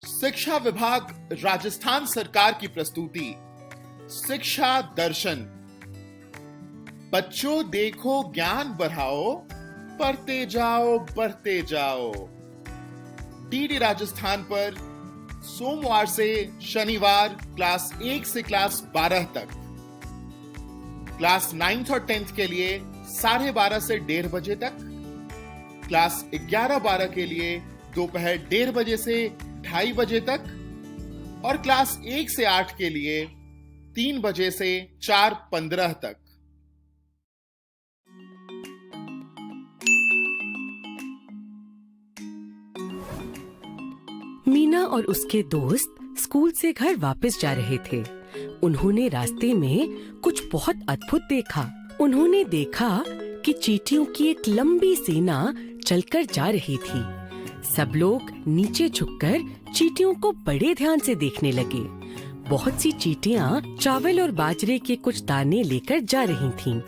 शिक्षा विभाग राजस्थान सरकार की प्रस्तुति शिक्षा दर्शन। बच्चों देखो ज्ञान बढ़ाओ, पढ़ते जाओ बढ़ते जाओ। डीडी राजस्थान पर सोमवार से शनिवार क्लास 1 से क्लास 12 तक, क्लास 9th और 10th के लिए 12:30 से 1:30 बजे तक, क्लास 11-12 के लिए दोपहर 1:30 बजे से 2:30 बजे तक और क्लास 1 से 8 के लिए 3 बजे से 4:15 तक। मीना और उसके दोस्त स्कूल से घर वापस जा रहे थे। उन्होंने रास्ते में कुछ बहुत अद्भुत देखा। उन्होंने देखा कि चींटियों की एक लंबी सेना चलकर जा रही थी। सब लोग नीचे झुककर चींटियों को बड़े ध्यान से देखने लगे। बहुत सी चींटियां चावल और बाजरे के कुछ दाने लेकर जा रही थीं।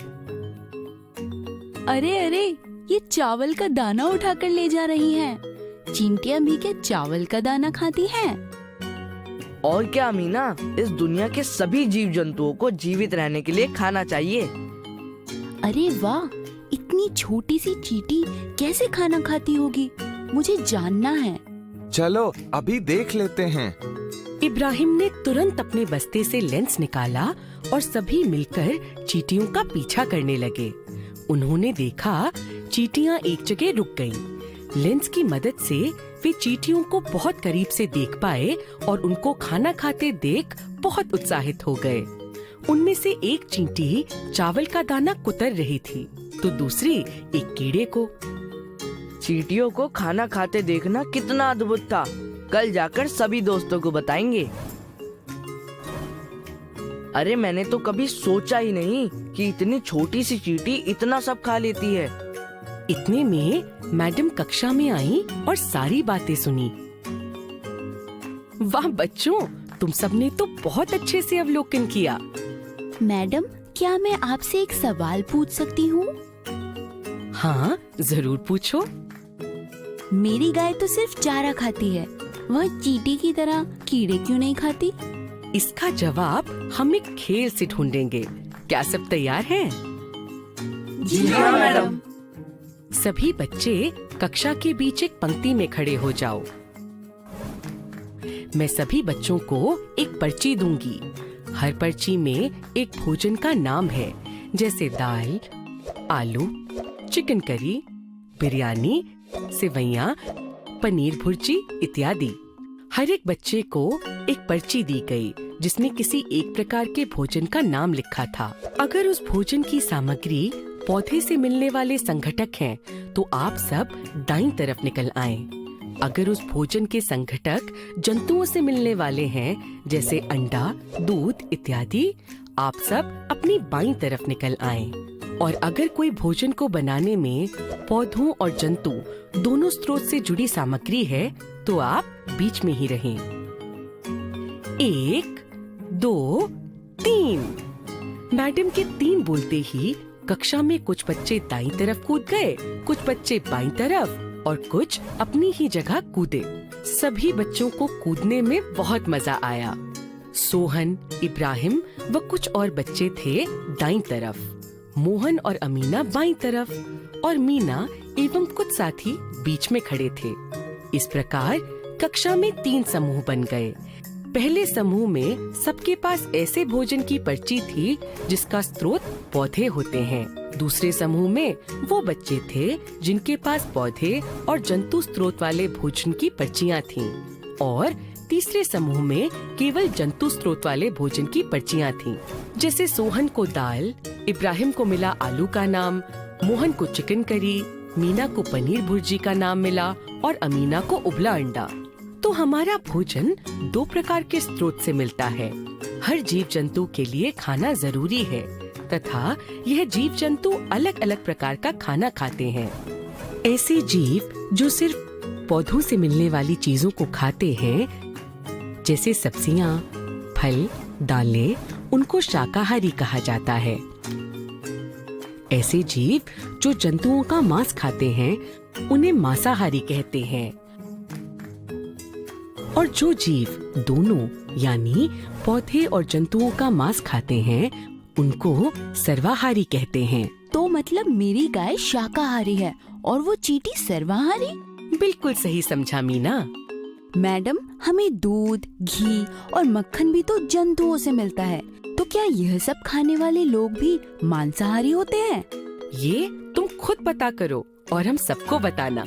अरे अरे, ये चावल का दाना उठाकर ले जा रही हैं। चींटियां भी क्या चावल का दाना खाती हैं? और क्या मीना, इस दुनिया के सभी जीव जंतुओं को जीवित रहने के लिए खाना चाहिए। अरे वाह, इतनी छोटी सी चींटी कैसे खाना खाती होगी? मुझे जानना है। चलो अभी देख लेते हैं। इब्राहिम ने तुरंत अपने बस्ते से लेंस निकाला और सभी मिलकर चींटियों का पीछा करने लगे। उन्होंने देखा चींटियां एक जगह रुक गईं। लेंस की मदद से वे चींटियों को बहुत करीब से देख पाए और उनको खाना खाते देख बहुत उत्साहित हो गए। उनमें से एक चींटी चावल का दाना कुतर रही थी, तो दूसरी एक कीड़े को। चींटियों को खाना खाते देखना कितना अद्भुत था। कल जाकर सभी दोस्तों को बताएंगे। अरे मैंने तो कभी सोचा ही नहीं कि इतनी छोटी सी चींटी इतना सब खा लेती है। इतने में मैडम कक्षा में आई और सारी बातें सुनी। वाह बच्चों, तुम सबने तो बहुत अच्छे से अवलोकन किया। मैडम, क्या मैं आपसे एक सवाल पूछ सकती हूँ? हाँ, जरूर पूछो। मेरी गाय तो सिर्फ चारा खाती है, वह चींटी की तरह कीड़े क्यों नहीं खाती? इसका जवाब हम एक खेल से ढूंढेंगे। क्या सब तैयार हैं? जी हाँ मैडम। सभी बच्चे कक्षा के बीच एक पंक्ति में खड़े हो जाओ। मैं सभी बच्चों को एक पर्ची दूंगी। हर पर्ची में एक भोजन का नाम है, जैसे दाल, आलू, चिकन करी, बिरयानी, सेवइयां, पनीर भुर्जी इत्यादि। हर एक बच्चे को एक पर्ची दी गई जिसमें किसी एक प्रकार के भोजन का नाम लिखा था। अगर उस भोजन की सामग्री पौधे से मिलने वाले संघटक हैं, तो आप सब दाईं तरफ निकल आएं। अगर उस भोजन के संघटक जंतुओं से मिलने वाले हैं, जैसे अंडा, दूध इत्यादि, आप सब अपनी बाईं तरफ निकल आएं। और अगर कोई भोजन को बनाने में पौधों और जंतु दोनों स्रोत से जुड़ी सामग्री है, तो आप बीच में ही रहें। 1, 2, 3। मैडम के 3 बोलते ही कक्षा में कुछ बच्चे दाईं तरफ कूद गए, कुछ बच्चे बाईं तरफ और कुछ अपनी ही जगह कूदे। सभी बच्चों को कूदने में बहुत मजा आया। सोहन, इब्राहिम व कुछ और बच्चे थे दाईं तरफ, मोहन और अमीना बाईं तरफ और मीना एवं कुछ साथी बीच में खड़े थे। इस प्रकार कक्षा में 3 समूह बन गए। पहले समूह में सबके पास ऐसे भोजन की पर्ची थी जिसका स्रोत पौधे होते हैं। दूसरे समूह में वो बच्चे थे जिनके पास पौधे और जंतु स्रोत वाले भोजन की पर्चियां थीं। और तीसरे समूह में केवल जंतु स्रोत वाले भोजन की पर्चियां थीं। जैसे सोहन को दाल, इब्राहिम को मिला आलू का नाम, मोहन को चिकन करी, मीना को पनीर भुर्जी का नाम मिला और अमीना को उबला अंडा। तो हमारा भोजन 2 प्रकार के स्रोत से मिलता है। हर जीव जंतु के लिए खाना जरूरी है तथा यह जीव जंतु अलग अलग प्रकार का खाना खाते हैं। ऐसे जीव जो सिर्फ पौधों से मिलने वाली चीजों को खाते हैं, जैसे सब्जियां, फल, दालें, उनको शाकाहारी कहा जाता है। ऐसे जीव जो जंतुओं का मांस खाते हैं, उन्हें मांसाहारी कहते हैं। और जो जीव दोनों यानी पौधे और जंतुओं का मांस खाते हैं उनको सर्वाहारी कहते हैं। तो मतलब मेरी गाय शाकाहारी है और वो चींटी सर्वाहारी? बिल्कुल सही समझा मीना। मैडम, हमें दूध, घी और मक्खन भी तो जंतुओं से मिलता है, तो क्या यह सब खाने वाले लोग भी मांसाहारी होते हैं? ये तुम खुद पता करो और हम सबको बताना।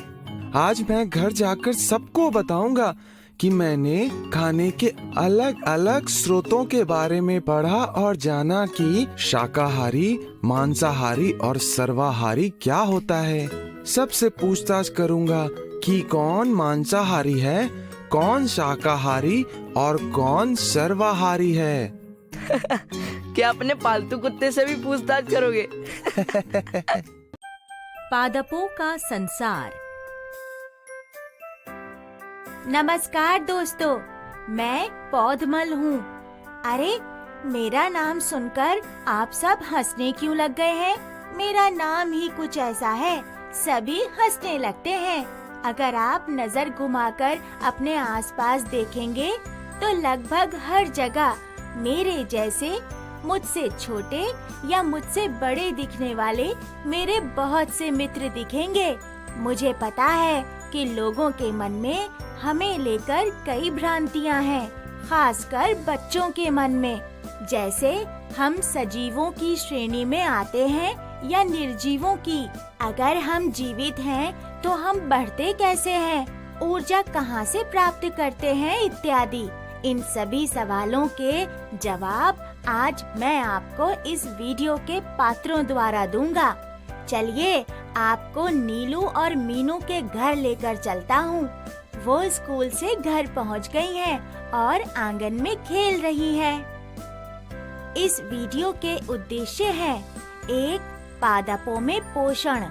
आज मैं घर जाकर सबको बताऊंगा कि मैंने खाने के अलग अलग स्रोतों के बारे में पढ़ा और जाना कि शाकाहारी, मांसाहारी और सर्वाहारी क्या होता है। सबसे पूछताछ करूंगा कि कौन मांसाहारी है, कौन शाकाहारी और कौन सर्वाहारी है। क्या अपने पालतू कुत्ते से भी पूछताछ करोगे? पादपों का संसार। नमस्कार दोस्तों, मैं पौधमल हूँ। अरे, मेरा नाम सुनकर आप सब हंसने क्यों लग गए हैं? मेरा नाम ही कुछ ऐसा है, सभी हंसने लगते हैं। अगर आप नजर घुमाकर अपने आसपास देखेंगे तो लगभग हर जगह मेरे जैसे, मुझसे छोटे या मुझसे बड़े दिखने वाले मेरे बहुत से मित्र दिखेंगे। मुझे पता है कि लोगों के मन में हमें लेकर कई भ्रांतियां हैं, खासकर बच्चों के मन में। जैसे हम सजीवों की श्रेणी में आते हैं या निर्जीवों की। अगर हम जीवित हैं तो हम बढ़ते कैसे हैं, ऊर्जा कहाँ से प्राप्त करते हैं इत्यादि। इन सभी सवालों के जवाब आज मैं आपको इस वीडियो के पात्रों द्वारा दूंगा। चलिए आपको नीलू और मीनू के घर लेकर चलता हूँ। वो स्कूल से घर पहुँच गई हैं और आंगन में खेल रही हैं। इस वीडियो के उद्देश्य हैं: 1. पादपों में पोषण,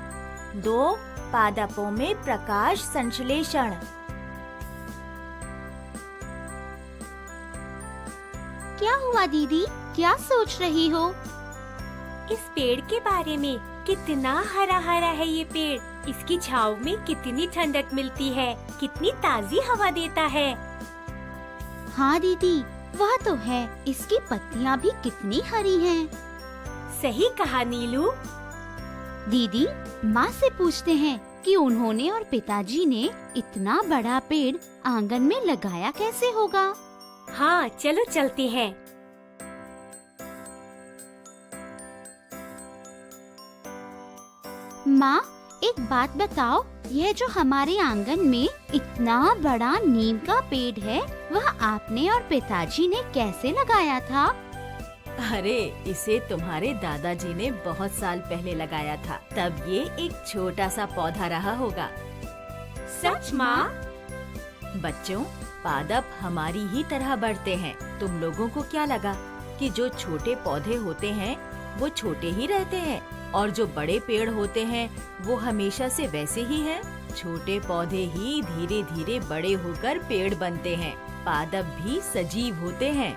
2. पादपों में प्रकाश संश्लेषण। क्या हुआ दीदी, क्या सोच रही हो? इस पेड़ के बारे में। कितना हरा हरा है ये पेड़, इसकी छांव में कितनी ठंडक मिलती है, कितनी ताजी हवा देता है। हाँ दीदी, वह तो है, इसकी पत्तियाँ भी कितनी हरी हैं। सही कहा नीलू। दीदी, माँ से पूछते हैं कि उन्होंने और पिताजी ने इतना बड़ा पेड़ आंगन में लगाया कैसे होगा। हाँ, चलो चलते हैं। माँ, एक बात बताओ, यह जो हमारे आंगन में इतना बड़ा नीम का पेड़ है, वह आपने और पिताजी ने कैसे लगाया था? अरे, इसे तुम्हारे दादाजी ने बहुत साल पहले लगाया था, तब ये एक छोटा सा पौधा रहा होगा। सच माँ? बच्चों, पादप हमारी ही तरह बढ़ते हैं। तुम लोगों को क्या लगा कि जो छोटे पौधे होते हैं वो छोटे ही रहते हैं और जो बड़े पेड़ होते हैं वो हमेशा से वैसे ही हैं? छोटे पौधे ही धीरे धीरे बड़े होकर पेड़ बनते हैं। पादप भी सजीव होते हैं।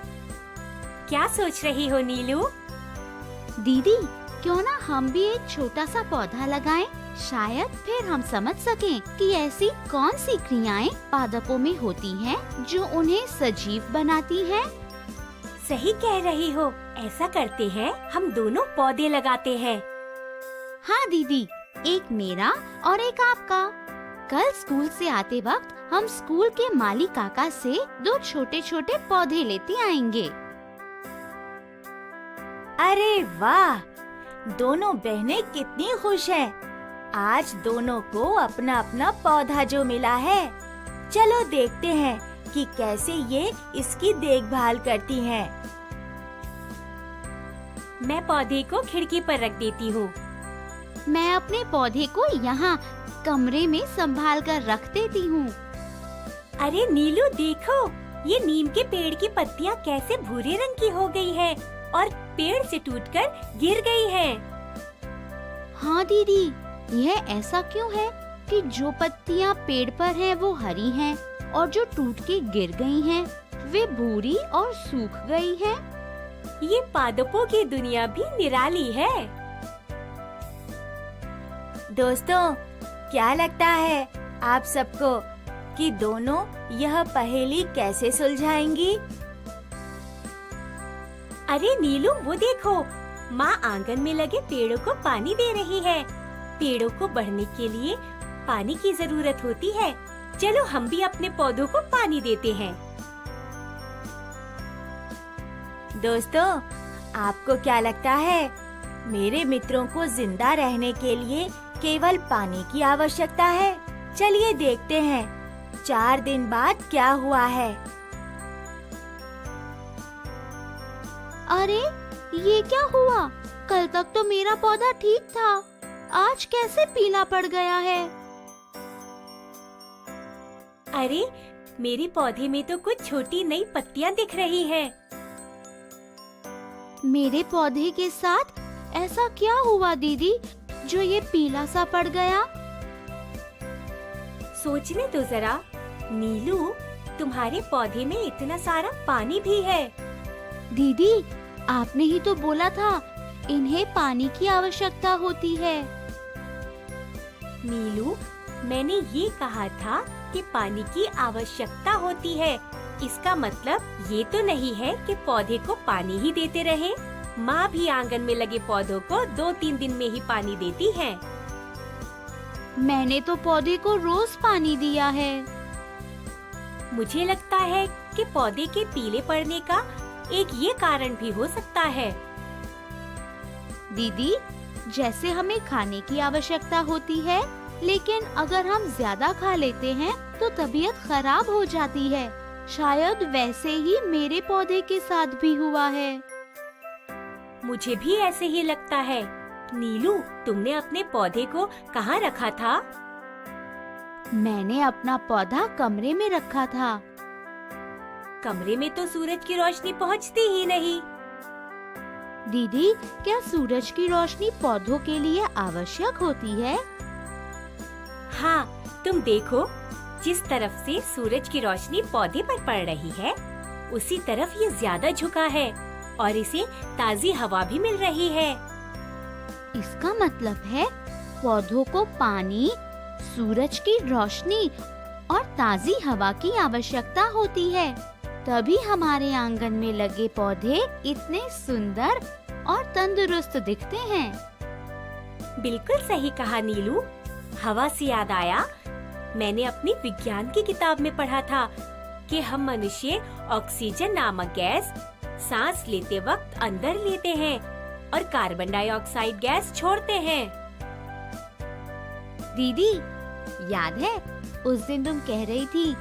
क्या सोच रही हो नीलू? दीदी, क्यों ना हम भी एक छोटा सा पौधा लगाएं? शायद फिर हम समझ सकें कि ऐसी कौन सी क्रियाएं पादपों में होती हैं जो उन्हें सजीव बनाती हैं। सही कह रही हो, ऐसा करते हैं, हम दोनों पौधे लगाते हैं। हाँ दीदी, एक मेरा और एक आपका। कल स्कूल से आते वक्त हम स्कूल के माली काका से 2 छोटे छोटे पौधे लेते आएंगे। अरे वाह, दोनों बहनें कितनी खुश हैं। आज दोनों को अपना अपना पौधा जो मिला है। चलो देखते हैं कि कैसे ये इसकी देखभाल करती हैं। मैं पौधे को खिड़की पर रख देती हूँ। मैं अपने पौधे को यहाँ कमरे में संभाल कर रख देती हूँ। अरे नीलू, देखो, ये नीम के पेड़ की पत्तियाँ कैसे भूरे रंग की हो गई है और पेड़ से टूटकर गिर गई है। हाँ दीदी, यह ऐसा क्यों है कि जो पत्तियाँ पेड़ पर हैं वो हरी हैं और जो टूट के गिर गई हैं वे भूरी और सूख गई हैं। ये पादपों की दुनिया भी निराली है। दोस्तों, क्या लगता है आप सबको? कि दोनों यह पहेली कैसे सुलझाएंगी। अरे नीलू, वो देखो, माँ आंगन में लगे पेड़ों को पानी दे रही है। पेड़ों को बढ़ने के लिए पानी की जरूरत होती है। चलो हम भी अपने पौधों को पानी देते हैं। दोस्तों, आपको क्या लगता है, मेरे मित्रों को जिंदा रहने के लिए केवल पानी की आवश्यकता है? चलिए देखते हैं 4 दिन बाद क्या हुआ है। अरे ये क्या हुआ? कल तक तो मेरा पौधा ठीक था, आज कैसे पीला पड़ गया है? अरे मेरे पौधे में तो कुछ छोटी नई पत्तियां दिख रही हैं। मेरे पौधे के साथ ऐसा क्या हुआ दीदी, जो ये पीला सा पड़ गया? सोचने दो जरा। नीलू, तुम्हारे पौधे में इतना सारा पानी भी है। दीदी, आपने ही तो बोला था इन्हें पानी की आवश्यकता होती है। नीलू, मैंने ये कहा था कि पानी की आवश्यकता होती है। इसका मतलब ये तो नहीं है कि पौधे को पानी ही देते रहे। माँ भी आंगन में लगे पौधों को 2-3 दिन में ही पानी देती है। मैंने तो पौधे को रोज पानी दिया है। मुझे लगता है कि पौधे के पीले पड़ने का एक ये कारण भी हो सकता है। दीदी, जैसे हमें खाने की आवश्यकता होती है, लेकिन अगर हम ज्यादा खा लेते हैं तो तबीयत खराब हो जाती है। शायद वैसे ही मेरे पौधे के साथ भी हुआ है। मुझे भी ऐसे ही लगता है। नीलू, तुमने अपने पौधे को कहाँ रखा था? मैंने अपना पौधा कमरे में रखा था। कमरे में तो सूरज की रोशनी पहुँचती ही नहीं। दीदी, क्या सूरज की रोशनी पौधों के लिए आवश्यक होती है? हाँ, तुम देखो, जिस तरफ से सूरज की रोशनी पौधे पर पड़ रही है, उसी तरफ ये ज्यादा झुका है और इसे ताजी हवा भी मिल रही है। इसका मतलब है पौधों को पानी, सूरज की रोशनी और ताजी हवा की आवश्यकता होती है। तभी हमारे आंगन में लगे पौधे इतने सुंदर और तंदुरुस्त दिखते हैं। बिल्कुल सही कहा नीलू। हवा से याद आया, मैंने अपनी विज्ञान की किताब में पढ़ा था कि हम मनुष्य ऑक्सीजन नामक गैस सांस लेते वक्त अंदर लेते हैं और कार्बन डाइऑक्साइड गैस छोड़ते हैं। दीदी, याद है उस दिन तुम कह रही थी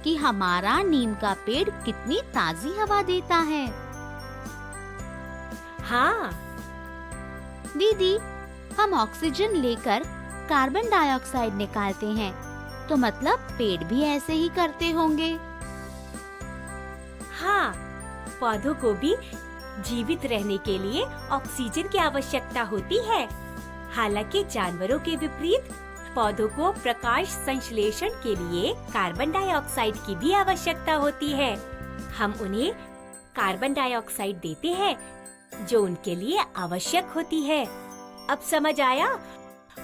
कि हमारा नीम का पेड़ कितनी ताजी हवा देता है? हाँ दीदी, हम ऑक्सीजन लेकर कार्बन डाइऑक्साइड निकालते हैं, तो मतलब पेड़ भी ऐसे ही करते होंगे। हाँ, पौधों को भी जीवित रहने के लिए ऑक्सीजन की आवश्यकता होती है। हालांकि जानवरों के विपरीत पौधों को प्रकाश संश्लेषण के लिए कार्बन डाइऑक्साइड की भी आवश्यकता होती है। हम उन्हें कार्बन डाइऑक्साइड देते हैं जो उनके लिए आवश्यक होती है। अब समझ आया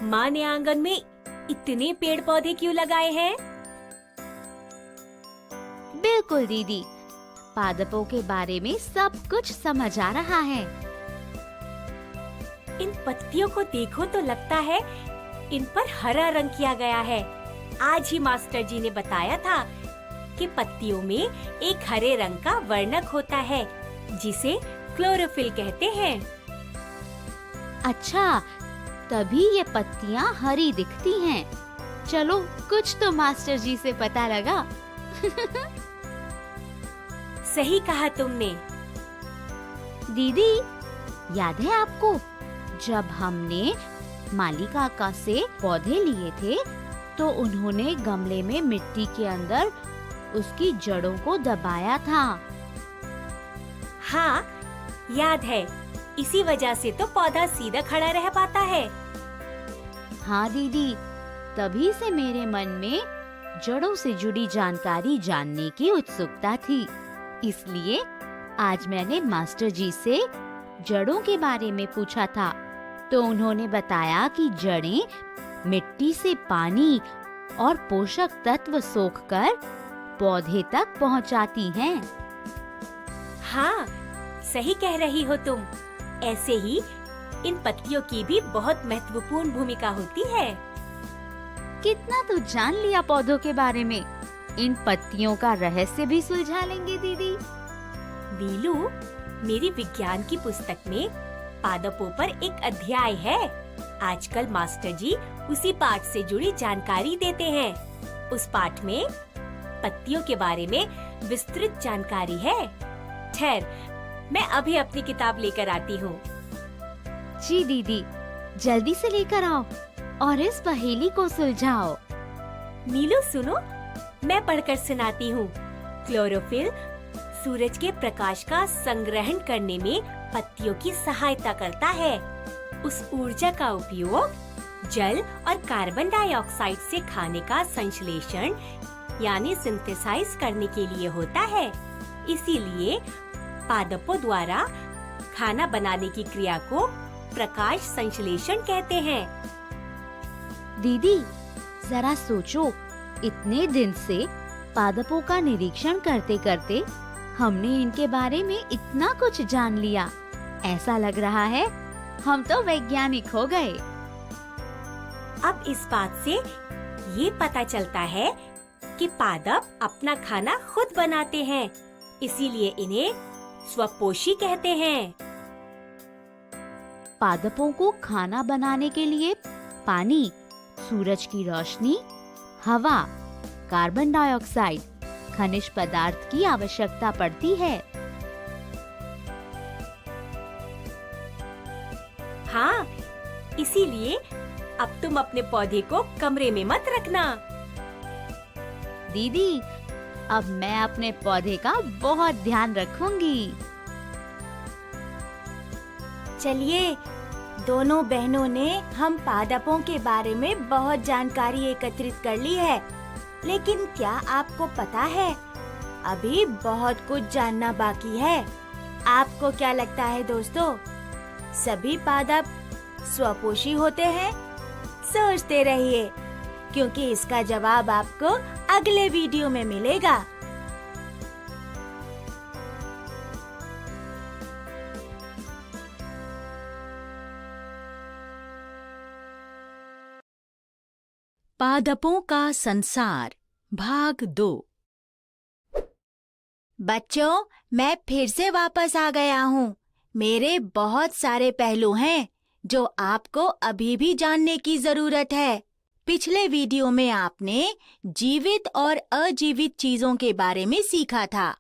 माँ ने आंगन में इतने पेड़ पौधे क्यों लगाए हैं? बिल्कुल दीदी, पादपों के बारे में सब कुछ समझ आ रहा है। इन पत्तियों को देखो तो लगता है इन पर हरा रंग किया गया है। आज ही मास्टर जी ने बताया था कि पत्तियों में एक हरे रंग का वर्णक होता है जिसे क्लोरोफिल कहते हैं। अच्छा, तभी ये पत्तियाँ हरी दिखती हैं। चलो, कुछ तो मास्टर जी से पता लगा। सही कहा तुमने। दीदी, याद है आपको जब हमने माली काका से पौधे लिए थे तो उन्होंने गमले में मिट्टी के अंदर उसकी जड़ों को दबाया था? हाँ, याद है। इसी वजह से तो पौधा सीधा खड़ा रह पाता है। हाँ दीदी, तभी से मेरे मन में जड़ों से जुड़ी जानकारी जानने की उत्सुकता थी। इसलिए आज मैंने मास्टर जी से जड़ों के बारे में पूछा था, तो उन्होंने बताया कि जड़ें मिट्टी से पानी और पोषक तत्व सोखकर पौधे तक पहुंचाती हैं। हाँ, सही कह रही हो तुम। ऐसे ही इन पत्तियों की भी बहुत महत्वपूर्ण भूमिका होती है। कितना तो जान लिया पौधों के बारे में। इन पत्तियों का रहस्य भी सुलझा लेंगे दीदी। नीलू, मेरी विज्ञान की पुस्तक में पादपों पर एक अध्याय है। आजकल मास्टर जी उसी पाठ से जुड़ी जानकारी देते हैं। उस पाठ में पत्तियों के बारे में विस्तृत जानकारी है। ठहर, मैं अभी अपनी किताब लेकर आती हूँ। जी दीदी, जल्दी से लेकर आओ और इस पहेली को सुलझाओ। नीलू सुनो, मैं पढ़कर सुनाती हूँ। क्लोरोफिल सूरज के प्रकाश का संग्रहण करने में पत्तियों की सहायता करता है। उस ऊर्जा का उपयोग जल और कार्बन डाइऑक्साइड से खाने का संश्लेषण यानी सिंथेसाइज करने के लिए होता है। इसीलिए पादपों द्वारा खाना बनाने की क्रिया को प्रकाश संश्लेषण कहते हैं। दीदी, जरा सोचो, इतने दिन से पादपों का निरीक्षण करते करते हमने इनके बारे में इतना कुछ जान लिया। ऐसा लग रहा है हम तो वैज्ञानिक हो गए। अब इस बात से ये पता चलता है कि पादप अपना खाना खुद बनाते हैं, इसीलिए इन्हें स्वपोषी कहते हैं। पादपों को खाना बनाने के लिए पानी, सूरज की रोशनी, हवा, कार्बन डाइऑक्साइड, खनिज पदार्थ की आवश्यकता पड़ती है। हाँ, इसीलिए अब तुम अपने पौधे को कमरे में मत रखना। दीदी, अब मैं अपने पौधे का बहुत ध्यान रखूंगी। चलिए, दोनों बहनों ने हम पादपों के बारे में बहुत जानकारी एकत्रित कर ली है, लेकिन क्या आपको पता है अभी बहुत कुछ जानना बाकी है। आपको क्या लगता है दोस्तों, सभी पादप स्वपोषी होते हैं? सोचते रहिए, क्योंकि इसका जवाब आपको अगले वीडियो में मिलेगा। पादपों का संसार भाग 2। बच्चों, मैं फिर से वापस आ गया हूँ। मेरे बहुत सारे पहलू हैं जो आपको अभी भी जानने की जरूरत है। पिछले वीडियो में आपने जीवित और अजीवित चीजों के बारे में सीखा था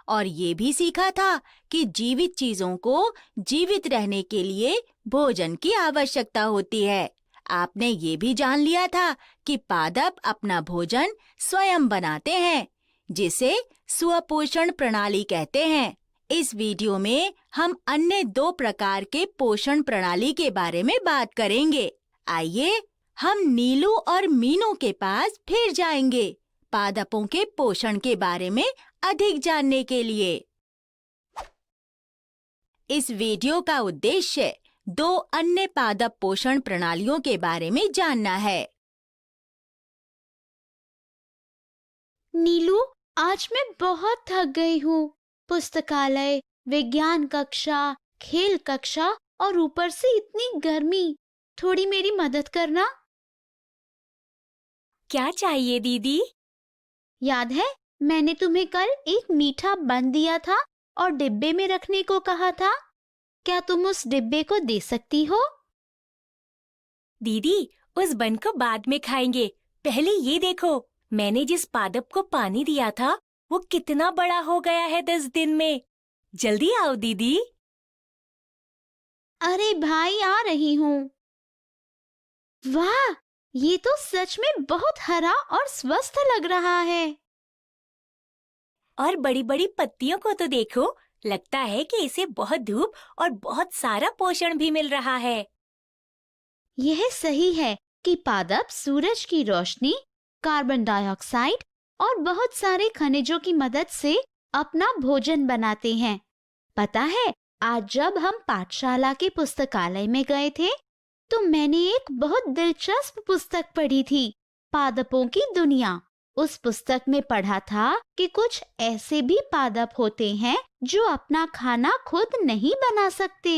और ये भी सीखा था कि जीवित चीजों को जीवित रहने के लिए भोजन की आवश्यकता होती है। आपने ये भी जान लिया था कि पादप अपना भोजन स्वयं बनाते हैं, जिसे स्वपोषण प्रणाली कहते हैं। इस वीडियो में हम अन्य 2 प्रकार के पोषण प्रणाली के बारे में बात करेंगे। आइए हम नीलू और मीनू के पास फिर जाएंगे पादपों के पोषण के बारे में अधिक जानने के लिए। इस वीडियो का उद्देश्य 2 अन्य पादप पोषण प्रणालियों के बारे में जानना है। नीलू, आज मैं बहुत थक गई हूँ। पुस्तकालय, विज्ञान कक्षा, खेल कक्षा और ऊपर से इतनी गर्मी। थोड़ी मेरी मदद करना। क्या चाहिए दीदी? याद है मैंने तुम्हें कल एक मीठा बन दिया था और डिब्बे में रखने को कहा था। क्या तुम उस डिब्बे को दे सकती हो? दीदी, उस बन को बाद में खाएंगे। पहले ये देखो, मैंने जिस पादप को पानी दिया था वो कितना बड़ा हो गया है 10 दिन में। जल्दी आओ दीदी। अरे भाई, आ रही हूँ। वाह, ये तो सच में बहुत हरा और स्वस्थ लग रहा है। और बड़ी बड़ी पत्तियों को तो देखो, लगता है कि इसे बहुत धूप और बहुत सारा पोषण भी मिल रहा है। यह सही है कि पादप सूरज की रोशनी, कार्बन डाइऑक्साइड और बहुत सारे खनिजों की मदद से अपना भोजन बनाते हैं। पता है, आज जब हम पाठशाला के पुस्तकालय में गए थे तो मैंने एक बहुत दिलचस्प पुस्तक पढ़ी थी पादपों की दुनिया। उस पुस्तक में पढ़ा था कि कुछ ऐसे भी पादप होते हैं जो अपना खाना खुद नहीं बना सकते।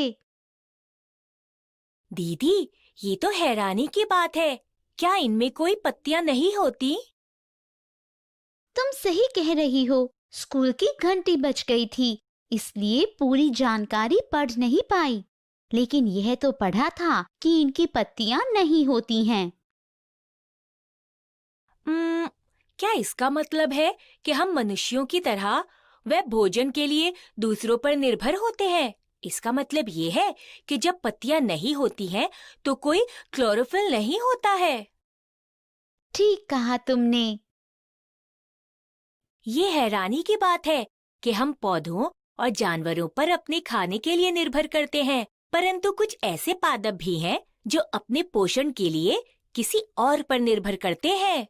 दीदी, ये तो हैरानी की बात है। क्या इनमें कोई पत्तियां नहीं होती? तुम सही कह रही हो। स्कूल की घंटी बज गई थी, इसलिए पूरी जानकारी पढ़ नहीं पाई। लेकिन यह तो पढ़ा था कि इनकी पत्तियां नहीं होती हैं। क्या इसका मतलब है कि हम मनुष्यों की तरह वे भोजन के लिए दूसरों पर निर्भर होते हैं? इसका मतलब ये है कि जब पत्तियां नहीं होती हैं तो कोई क्लोरोफिल नहीं होता है। ठीक कहा तुमने। ये हैरानी की बात है कि हम पौधों और जानवरों पर अपने खाने के लिए निर्भर करते हैं, परंतु कुछ ऐसे पादप भी हैं जो अपने पोषण के लिए किसी और पर निर्भर करते हैं।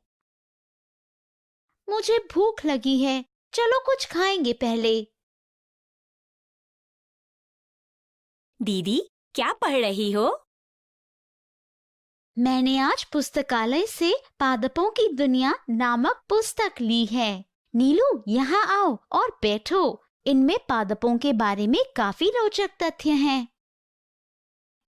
मुझे भूख लगी है, चलो कुछ खाएंगे पहले। दीदी, क्या पढ़ रही हो? मैंने आज पुस्तकालय से पादपों की दुनिया नामक पुस्तक ली है। नीलू, यहाँ आओ और बैठो। इनमें पादपों के बारे में काफी रोचक तथ्य हैं।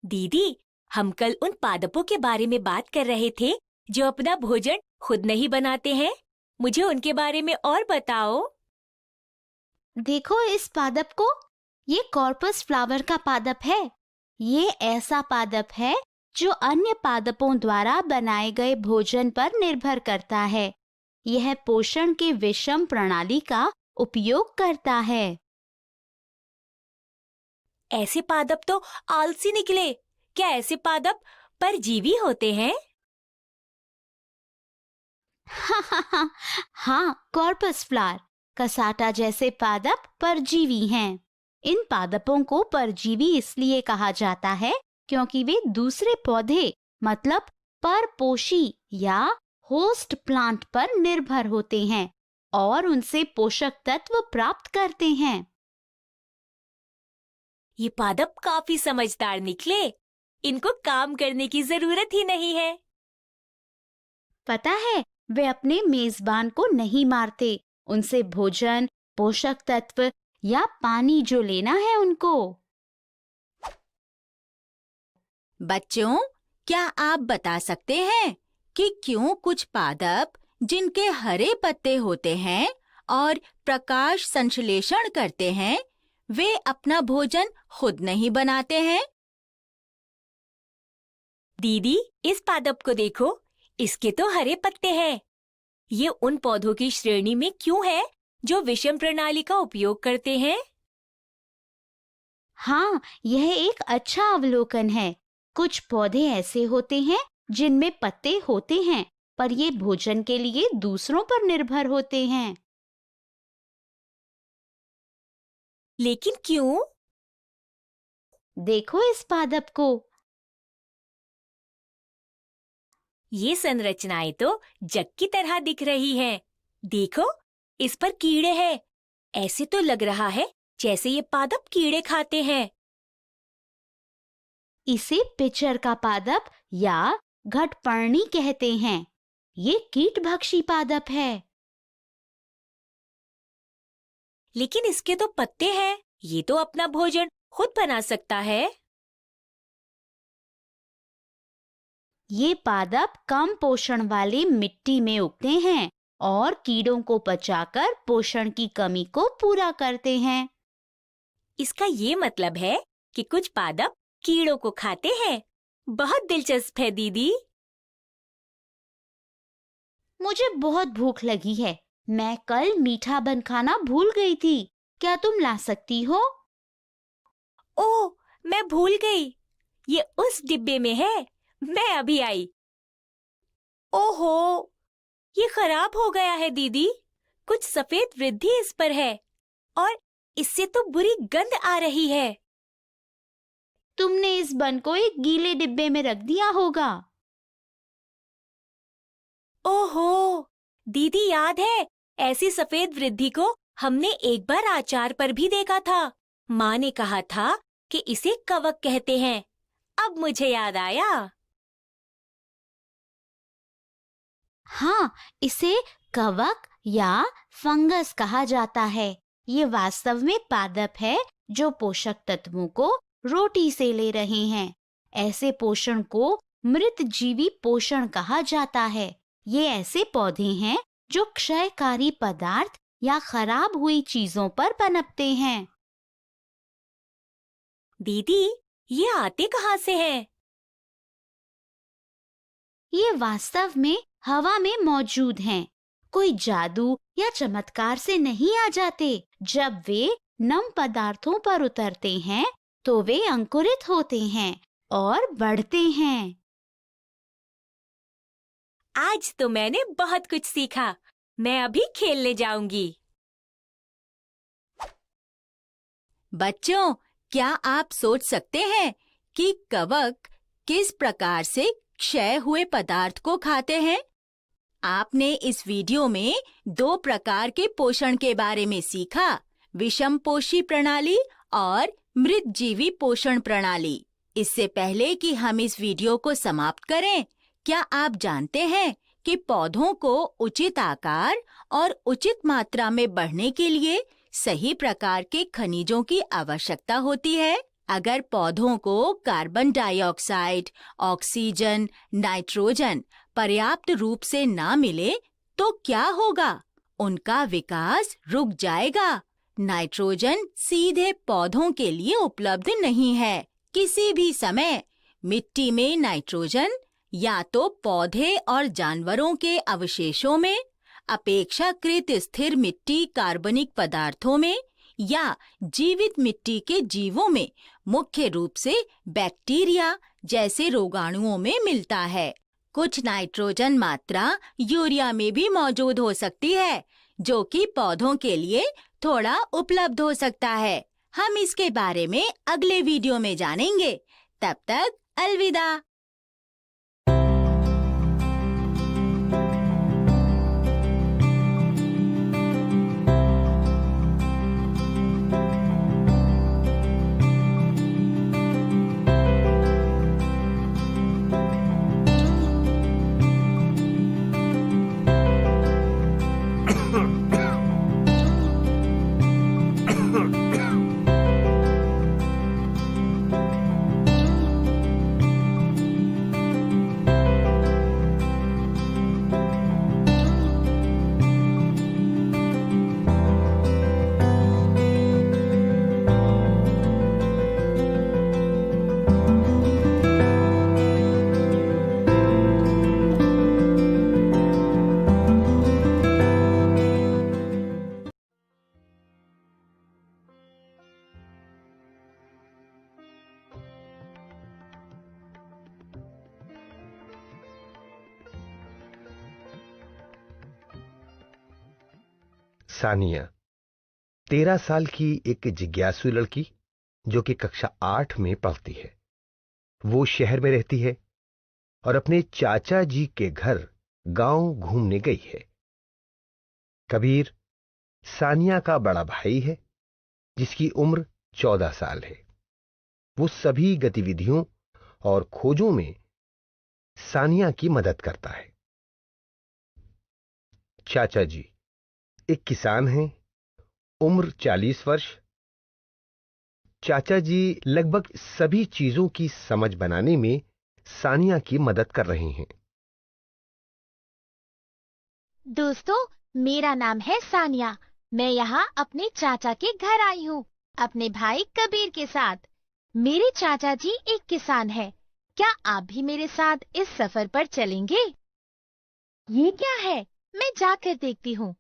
दीदी, हम कल उन पादपों के बारे में बात कर रहे थे जो अपना भोजन खुद नहीं बनाते हैं। मुझे उनके बारे में और बताओ। देखो इस पादप को, ये कॉर्पस फ्लावर का पादप है। ये ऐसा पादप है जो अन्य पादपों द्वारा बनाए गए भोजन पर निर्भर करता है। यह पोषण के विषम प्रणाली का उपयोग करता है। ऐसे पादप तो आलसी निकले। क्या ऐसे पादप परजीवी होते हैं? हाँ, कॉर्पस फ्लावर, कसाटा जैसे पादप परजीवी हैं। इन पादपों को परजीवी इसलिए कहा जाता है क्योंकि वे दूसरे पौधे मतलब परपोषी या होस्ट प्लांट पर निर्भर होते हैं और उनसे पोषक तत्व प्राप्त करते हैं। ये पादप काफी समझदार निकले। इनको काम करने की जरूरत ही नहीं है। पता है, वे अपने मेजबान को नहीं मारते। उनसे भोजन, पोषक तत्व या पानी जो लेना है उनको। बच्चों, क्या आप बता सकते हैं कि क्यों कुछ पादप जिनके हरे पत्ते होते हैं और प्रकाश संश्लेषण करते हैं, वे अपना भोजन खुद नहीं बनाते हैं? दीदी, इस पादप को देखो, इसके तो हरे पत्ते हैं। ये उन पौधों की श्रेणी में क्यों है जो विषम प्रणाली का उपयोग करते हैं? हाँ, यह एक अच्छा अवलोकन है। कुछ पौधे ऐसे होते हैं जिनमें पत्ते होते हैं, पर ये भोजन के लिए दूसरों पर निर्भर होते हैं। लेकिन क्यों? देखो इस पादप को। ये संरचनाएं तो जग की तरह दिख रही हैं। देखो, इस पर कीड़े हैं। ऐसे तो लग रहा है जैसे ये पादप कीड़े खाते हैं। इसे पिचर का पादप या घटपर्णी कहते हैं। ये कीटभक्षी पादप है। लेकिन इसके तो पत्ते हैं। ये तो अपना भोजन खुद बना सकता है। ये पादप कम पोषण वाली मिट्टी में उगते हैं और कीड़ों को पचाकर पोषण की कमी को पूरा करते हैं। इसका ये मतलब है कि कुछ पादप कीड़ों को खाते हैं। बहुत दिलचस्प है दीदी। मुझे बहुत भूख लगी है। मैं कल मीठा बन खाना भूल गई थी। क्या तुम ला सकती हो? ओह, मैं भूल गई। ये उस डिब्बे में है। मैं अभी आई। ओहो, ये खराब हो गया है दीदी। कुछ सफेद वृद्धि इस पर है और इससे तो बुरी गंध आ रही है। तुमने इस बन को एक गीले डिब्बे में रख दिया होगा। ओहो, दीदी याद है, ऐसी सफेद वृद्धि को हमने एक बार आचार पर भी देखा था। माँ ने कहा था कि इसे कवक कहते हैं। अब मुझे याद आया। हाँ, इसे कवक या फंगस कहा जाता है। ये वास्तव में पादप है जो पोषक तत्वों को रोटी से ले रहे हैं। ऐसे पोषण को मृत जीवी पोषण कहा जाता है। ये ऐसे पौधे हैं जो क्षयकारी पदार्थ या खराब हुई चीजों पर पनपते हैं। दीदी, ये आते कहाँ से हैं? ये वास्तव में हवा में मौजूद हैं। कोई जादू या चमत्कार से नहीं आ जाते। जब वे नम पदार्थों पर उतरते हैं तो वे अंकुरित होते हैं और बढ़ते हैं। आज तो मैंने बहुत कुछ सीखा। मैं अभी खेलने जाऊंगी। बच्चों, क्या आप सोच सकते हैं कि कवक किस प्रकार से क्षय हुए पदार्थ को खाते हैं? आपने इस वीडियो में 2 प्रकार के पोषण के बारे में सीखा, विषमपोषी प्रणाली और मृतजीवी पोषण प्रणाली। इससे पहले कि हम इस वीडियो को समाप्त करें, क्या आप जानते हैं कि पौधों को उचित आकार और उचित मात्रा में बढ़ने के लिए सही प्रकार के खनिजों की आवश्यकता होती है? अगर पौधों को कार्बन डाइऑक्साइड, ऑक्सीजन, नाइट्रोजन पर्याप्त रूप से ना मिले तो क्या होगा? उनका विकास रुक जाएगा। नाइट्रोजन सीधे पौधों के लिए उपलब्ध नहीं है। किसी भी समय मिट्टी में नाइट्रोजन या तो पौधे और जानवरों के अवशेषों में, अपेक्षाकृत स्थिर मिट्टी कार्बनिक पदार्थों में या जीवित मिट्टी के जीवों में, मुख्य रूप से बैक्टीरिया जैसे रोगाणुओं में मिलता है। कुछ नाइट्रोजन मात्रा यूरिया में भी मौजूद हो सकती है, जो कि पौधों के लिए थोड़ा उपलब्ध हो सकता है। हम इसके बारे में अगले वीडियो में जानेंगे। तब तक अलविदा। सानिया 13 साल की एक जिज्ञासु लड़की जो कि कक्षा 8 में पढ़ती है। वो शहर में रहती है और अपने चाचा जी के घर गांव घूमने गई है। कबीर सानिया का बड़ा भाई है जिसकी उम्र 14 साल है। वो सभी गतिविधियों और खोजों में सानिया की मदद करता है। चाचा जी एक किसान हैं, उम्र 40 वर्ष। चाचा जी लगभग सभी चीजों की समझ बनाने में सानिया की मदद कर रहे हैं। दोस्तों, मेरा नाम है सानिया। मैं यहाँ अपने चाचा के घर आई हूँ, अपने भाई कबीर के साथ। मेरे चाचा जी एक किसान है। क्या आप भी मेरे साथ इस सफर पर चलेंगे? ये क्या है? मैं जाकर देखती हूँ।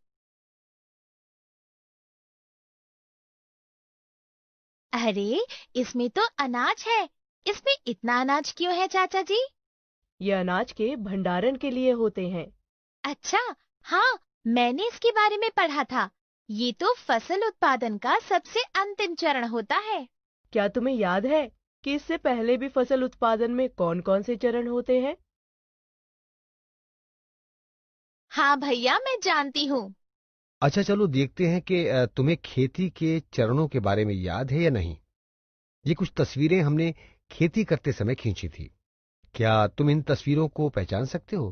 अरे, इसमें तो अनाज है। इसमें इतना अनाज क्यों है चाचा जी? ये अनाज के भंडारण के लिए होते हैं। अच्छा, हाँ, मैंने इसके बारे में पढ़ा था। ये तो फसल उत्पादन का सबसे अंतिम चरण होता है। क्या तुम्हें याद है कि इससे पहले भी फसल उत्पादन में कौन कौन से चरण होते हैं? हाँ भैया, मैं जानती हूँ। अच्छा, चलो देखते हैं कि तुम्हें खेती के चरणों के बारे में याद है या नहीं। ये कुछ तस्वीरें हमने खेती करते समय खींची थी। क्या तुम इन तस्वीरों को पहचान सकते हो?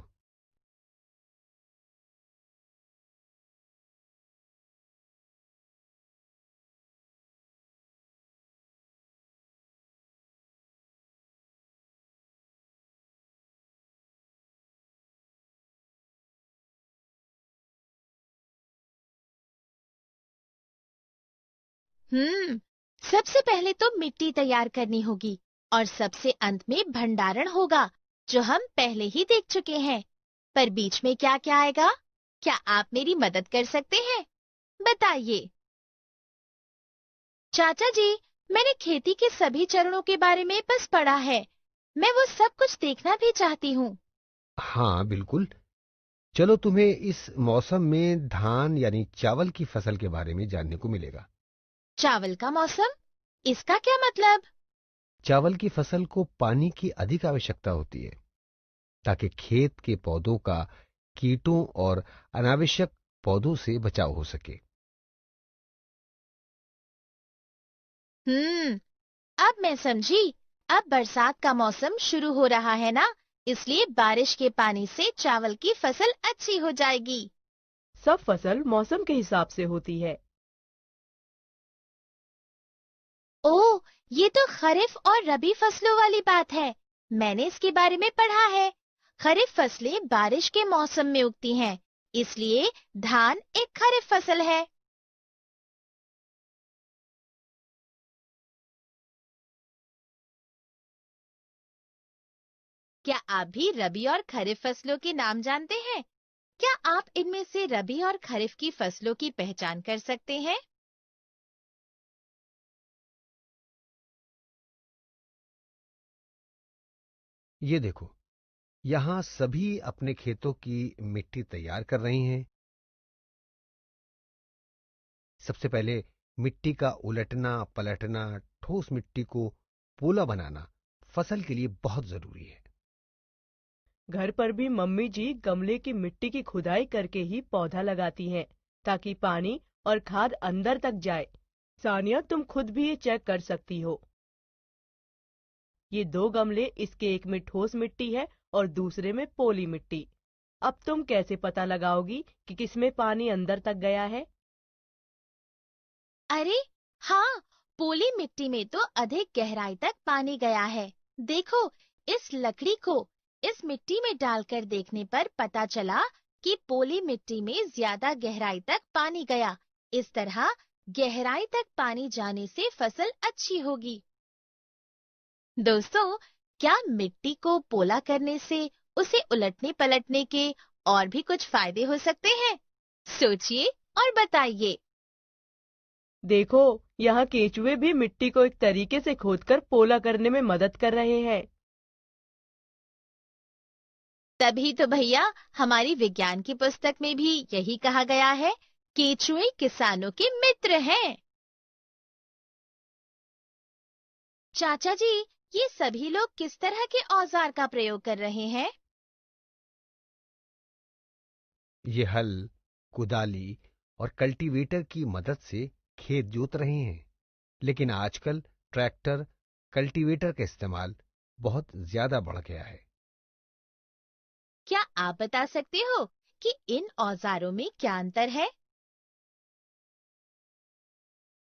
सबसे पहले तो मिट्टी तैयार करनी होगी और सबसे अंत में भंडारण होगा, जो हम पहले ही देख चुके हैं। पर बीच में क्या क्या आएगा? क्या आप मेरी मदद कर सकते हैं? बताइए। चाचा जी, मैंने खेती के सभी चरणों के बारे में बस पढ़ा है। मैं वो सब कुछ देखना भी चाहती हूँ। हाँ बिल्कुल, चलो तुम्हें इस मौसम में धान यानी चावल की फसल के बारे में जानने को मिलेगा। चावल का मौसम? इसका क्या मतलब? चावल की फसल को पानी की अधिक आवश्यकता होती है ताकि खेत के पौधों का कीटों और अनावश्यक पौधों से बचाव हो सके। अब मैं समझी। अब बरसात का मौसम शुरू हो रहा है ना, इसलिए बारिश के पानी से चावल की फसल अच्छी हो जाएगी। सब फसल मौसम के हिसाब से होती है। ओह, ये तो खरीफ और रबी फसलों वाली बात है। मैंने इसके बारे में पढ़ा है। खरीफ फसलें बारिश के मौसम में उगती हैं, इसलिए धान एक खरीफ फसल है। क्या आप भी रबी और खरीफ फसलों के नाम जानते हैं? क्या आप इनमें से रबी और खरीफ की फसलों की पहचान कर सकते हैं? ये देखो, यहां सभी अपने खेतों की मिट्टी तैयार कर रही हैं। सबसे पहले मिट्टी का उलटना पलटना, ठोस मिट्टी को पोला बनाना फसल के लिए बहुत जरूरी है। घर पर भी मम्मी जी गमले की मिट्टी की खुदाई करके ही पौधा लगाती हैं, ताकि पानी और खाद अंदर तक जाए। सानिया, तुम खुद भी ये चेक कर सकती हो। ये 2 गमले, इसके एक में ठोस मिट्टी है और दूसरे में पोली मिट्टी। अब तुम कैसे पता लगाओगी कि किसमें पानी अंदर तक गया है? अरे हाँ, पोली मिट्टी में तो अधिक गहराई तक पानी गया है। देखो, इस लकड़ी को इस मिट्टी में डालकर देखने पर पता चला कि पोली मिट्टी में ज्यादा गहराई तक पानी गया। इस तरह गहराई तक पानी जाने से फसल अच्छी होगी। दोस्तों, क्या मिट्टी को पोला करने से उसे उलटने पलटने के और भी कुछ फायदे हो सकते हैं? सोचिए और बताइए। देखो, यहाँ केंचुए भी मिट्टी को एक तरीके से खोदकर पोला करने में मदद कर रहे हैं। तभी तो भैया, हमारी विज्ञान की पुस्तक में भी यही कहा गया है, केंचुए किसानों के मित्र हैं। चाचा जी, ये सभी लोग किस तरह के औजार का प्रयोग कर रहे हैं? ये हल, कुदाली और कल्टीवेटर की मदद से खेत जोत रहे हैं। लेकिन आजकल ट्रैक्टर, कल्टीवेटर का इस्तेमाल बहुत ज्यादा बढ़ गया है। क्या आप बता सकते हो कि इन औजारों में क्या अंतर है?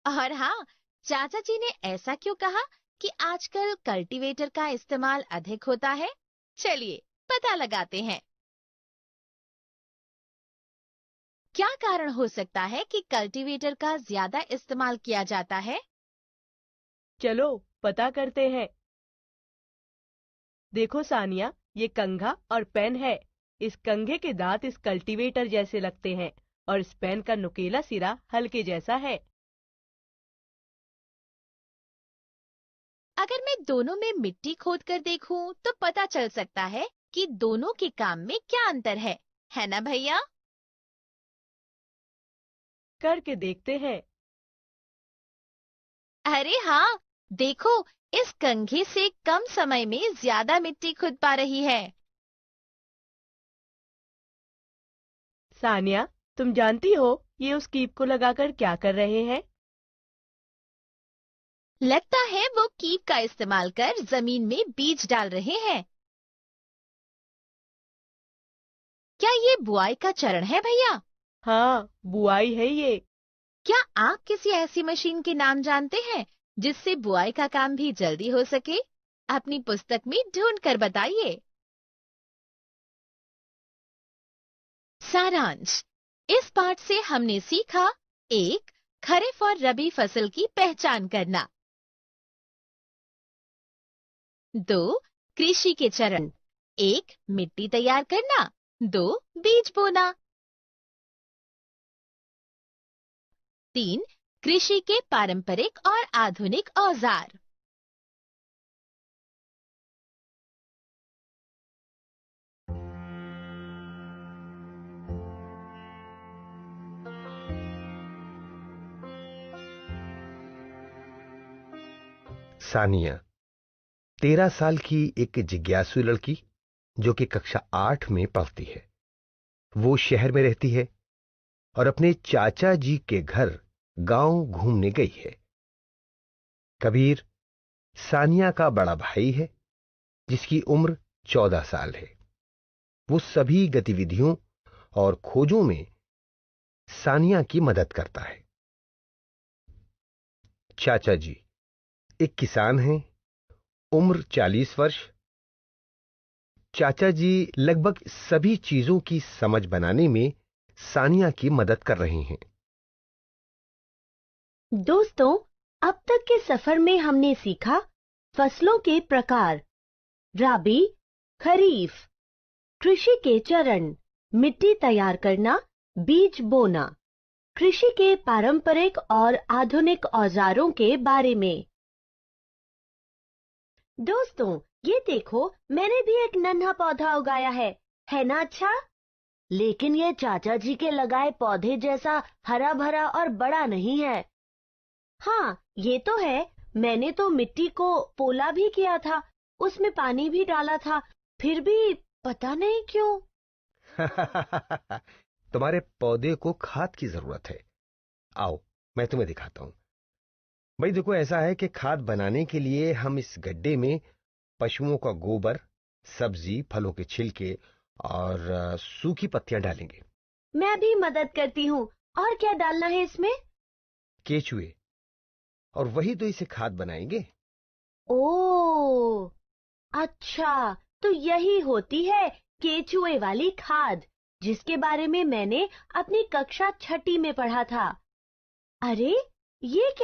और हाँ, चाचा जी ने ऐसा क्यों कहा कि आजकल कल्टीवेटर का इस्तेमाल अधिक होता है? चलिए पता लगाते हैं। क्या कारण हो सकता है कि कल्टीवेटर का ज्यादा इस्तेमाल किया जाता है? चलो पता करते हैं। देखो सानिया, ये कंघा और पेन है। इस कंघे के दांत इस कल्टीवेटर जैसे लगते हैं और इस पेन का नुकीला सिरा हल के जैसा है। अगर मैं दोनों में मिट्टी खोद कर देखूं तो पता चल सकता है कि दोनों के काम में क्या अंतर है ना भैया? करके देखते हैं। अरे हाँ, देखो, इस कंघे से कम समय में ज्यादा मिट्टी खुद पा रही है। सानिया, तुम जानती हो ये उस कीप को लगाकर क्या कर रहे हैं? लगता है वो कीप का इस्तेमाल कर जमीन में बीज डाल रहे हैं। क्या ये बुआई का चरण है भैया? हाँ, बुआई है ये। क्या आप किसी ऐसी मशीन के नाम जानते हैं जिससे बुआई का काम भी जल्दी हो सके? अपनी पुस्तक में ढूंढ कर बताइए। सारांश, इस पाठ से हमने सीखा, 1. खरीफ और रबी फसल की पहचान करना। 2. कृषि के चरण। 1. मिट्टी तैयार करना। 2. बीज बोना। 3. कृषि के पारंपरिक और आधुनिक औजार। सानिया, 13 साल की एक जिज्ञासु लड़की जो कि कक्षा 8 में पढ़ती है, वो शहर में रहती है और अपने चाचा जी के घर गांव घूमने गई है। कबीर सानिया का बड़ा भाई है जिसकी उम्र 14 साल है। वो सभी गतिविधियों और खोजों में सानिया की मदद करता है। चाचा जी एक किसान हैं, उम्र 40 वर्ष। चाचा जी लगभग सभी चीजों की समझ बनाने में सानिया की मदद कर रहे हैं। दोस्तों, अब तक के सफर में हमने सीखा फसलों के प्रकार, राबी, खरीफ, कृषि के चरण, मिट्टी तैयार करना, बीज बोना, कृषि के पारंपरिक और आधुनिक औजारों के बारे में। दोस्तों, ये देखो, मैंने भी एक नन्हा पौधा उगाया है ना अच्छा? लेकिन ये चाचा जी के लगाए पौधे जैसा हरा भरा और बड़ा नहीं है। हाँ, ये तो है। मैंने तो मिट्टी को पोला भी किया था, उसमें पानी भी डाला था, फिर भी पता नहीं क्यों। तुम्हारे पौधे को खाद की जरूरत है। आओ, मैं तुम्हें दिखाता हूं। भाई देखो, ऐसा है कि खाद बनाने के लिए हम इस गड्ढे में पशुओं का गोबर, सब्जी, फलों के छिलके और सूखी पत्तियां डालेंगे। मैं भी मदद करती हूँ। और क्या डालना है इसमें? केचुए, और वही तो इसे खाद बनाएंगे। ओह, अच्छा, तो यही होती है केचुए वाली खाद, जिसके बारे में मैंने अपनी कक्षा 6ठी में पढ़ा था। अरे, ये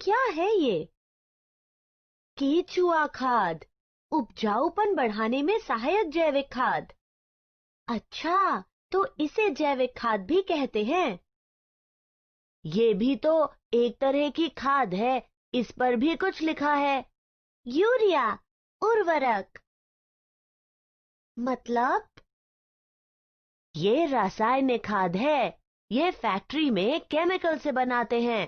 क्या है ये? केचुआ खाद, उपजाऊपन बढ़ाने में सहायक जैविक खाद। अच्छा, तो इसे जैविक खाद भी कहते हैं। ये भी तो एक तरह की खाद है, इस पर भी कुछ लिखा है, यूरिया, उर्वरक। मतलब ये रासायनिक खाद है, ये फैक्ट्री में केमिकल से बनाते हैं।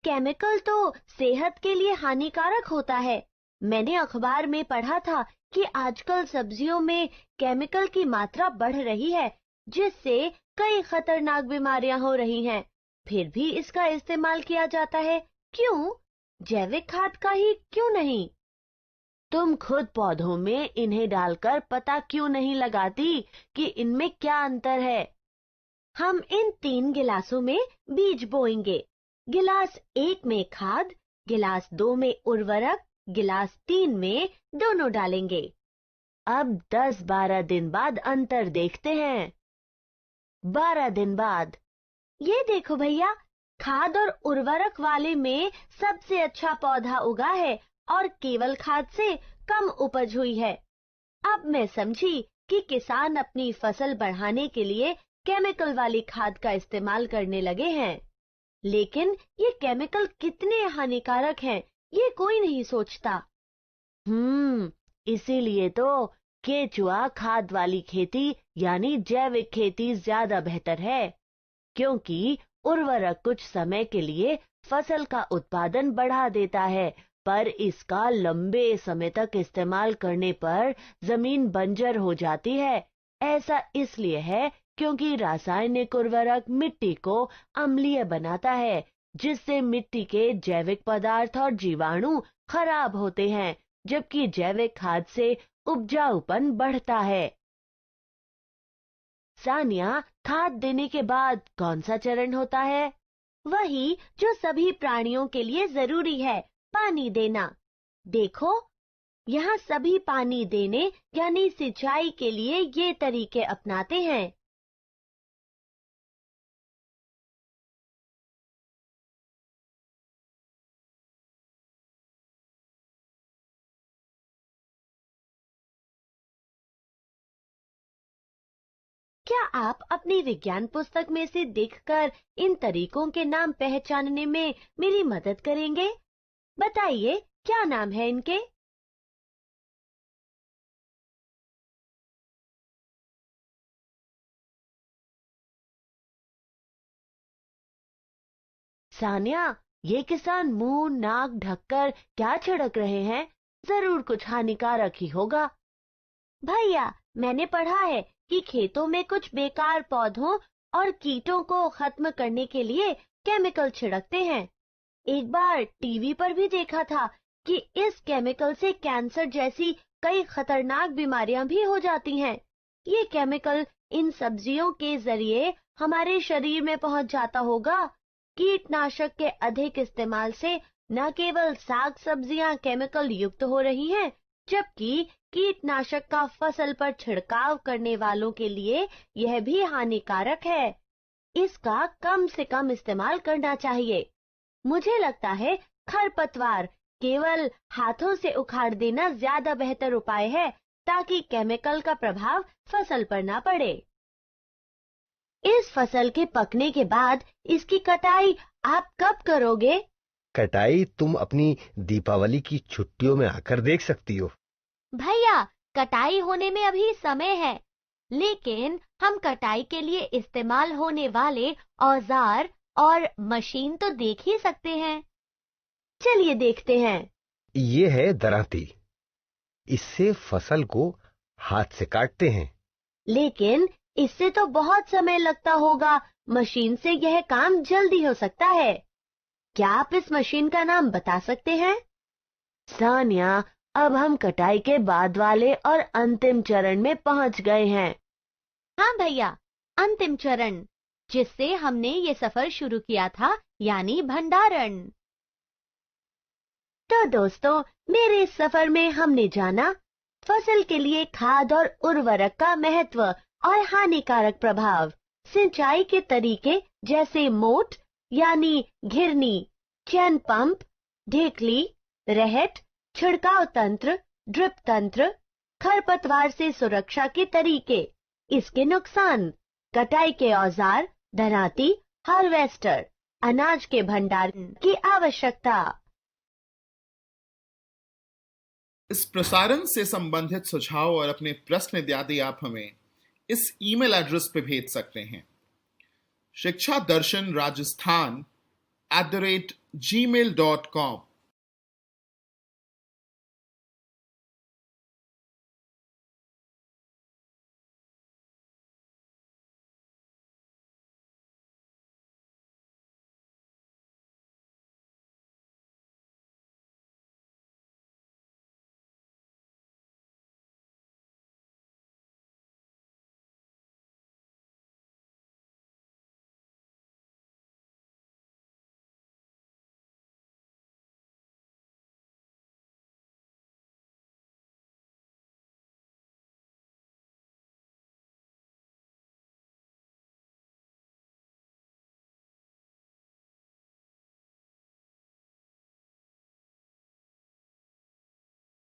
केमिकल तो सेहत के लिए हानिकारक होता है। मैंने अखबार में पढ़ा था कि आजकल सब्जियों में केमिकल की मात्रा बढ़ रही है, जिससे कई खतरनाक बीमारियां हो रही हैं। फिर भी इसका इस्तेमाल किया जाता है। क्यों? जैविक खाद का ही क्यों नहीं? तुम खुद पौधों में इन्हें डालकर पता क्यों नहीं लगाती कि इनमें क्या अंतर है? हम इन 3 गिलासों में बीज बोएंगे। गिलास 1 में खाद, गिलास 2 में उर्वरक, गिलास 3 में दोनों डालेंगे। अब 10-12 दिन बाद अंतर देखते हैं। 12 दिन बाद, ये देखो भैया, खाद और उर्वरक वाले में सबसे अच्छा पौधा उगा है और केवल खाद से कम उपज हुई है। अब मैं समझी कि किसान अपनी फसल बढ़ाने के लिए केमिकल वाली खाद का इस्तेमाल करने लगे हैं। लेकिन ये केमिकल कितने हानिकारक हैं, ये कोई नहीं सोचता। इसीलिए तो केचुआ खाद वाली खेती यानी जैविक खेती ज्यादा बेहतर है, क्योंकि उर्वरक कुछ समय के लिए फसल का उत्पादन बढ़ा देता है, पर इसका लंबे समय तक इस्तेमाल करने पर जमीन बंजर हो जाती है। ऐसा इसलिए है क्योंकि रासायनिक उर्वरक मिट्टी को अम्लीय बनाता है, जिससे मिट्टी के जैविक पदार्थ और जीवाणु खराब होते हैं, जबकि जैविक खाद से उपजाऊपन बढ़ता है। सानिया, खाद देने के बाद कौन सा चरण होता है? वही जो सभी प्राणियों के लिए जरूरी है, पानी देना। देखो, यहाँ सभी पानी देने यानी सिंचाई के लिए ये तरीके अपनाते हैं। क्या आप अपनी विज्ञान पुस्तक में से देखकर इन तरीकों के नाम पहचानने में मेरी मदद करेंगे? बताइए, क्या नाम है इनके? सानिया, ये किसान मुंह नाक ढककर क्या छिड़क रहे हैं? जरूर कुछ हानिकारक ही होगा। भैया, मैंने पढ़ा है कि खेतों में कुछ बेकार पौधों और कीटों को खत्म करने के लिए केमिकल छिड़कते हैं। एक बार टीवी पर भी देखा था कि इस केमिकल से कैंसर जैसी कई खतरनाक बीमारियां भी हो जाती हैं। ये केमिकल इन सब्जियों के जरिए हमारे शरीर में पहुंच जाता होगा। कीटनाशक के अधिक इस्तेमाल से न केवल साग सब्जियां केमिकल युक्त हो रही हैं, जबकि कीटनाशक का फसल पर छिड़काव करने वालों के लिए यह भी हानिकारक है। इसका कम से कम इस्तेमाल करना चाहिए। मुझे लगता है खरपतवार केवल हाथों से उखाड़ देना ज्यादा बेहतर उपाय है, ताकि केमिकल का प्रभाव फसल पर ना पड़े। इस फसल के पकने के बाद इसकी कटाई आप कब करोगे? कटाई तुम अपनी दीपावली की छुट्टियों में आकर देख सकती हो। भैया, कटाई होने में अभी समय है, लेकिन हम कटाई के लिए इस्तेमाल होने वाले औजार और मशीन तो देख ही सकते हैं। चलिए देखते हैं। ये है दरांती। इससे फसल को हाथ से काटते हैं। लेकिन इससे तो बहुत समय लगता होगा। मशीन से यह काम जल्दी हो सकता है। क्या आप इस मशीन का नाम बता सकते हैं? सानिया, अब हम कटाई के बाद वाले और अंतिम चरण में पहुंच गए हैं। हाँ भैया, अंतिम चरण, जिससे हमने ये सफर शुरू किया था, यानी भंडारण। तो दोस्तों, मेरे इस सफर में हमने जाना फसल के लिए खाद और उर्वरक का महत्व और हानिकारक प्रभाव, सिंचाई के तरीके जैसे मोट यानी घिरनी, चैन पंप, ढेकली, रहट, छिड़काव तंत्र, ड्रिप तंत्र, खरपतवार से सुरक्षा के तरीके, इसके नुकसान, कटाई के औजार, दरांती, हार्वेस्टर, अनाज के भंडारण की आवश्यकता। इस प्रसारण से संबंधित सुझाव और अपने प्रश्न इत्यादि आप हमें इस ईमेल एड्रेस पे भेज सकते हैं, शिक्षा दर्शन राजस्थान @gmail.com।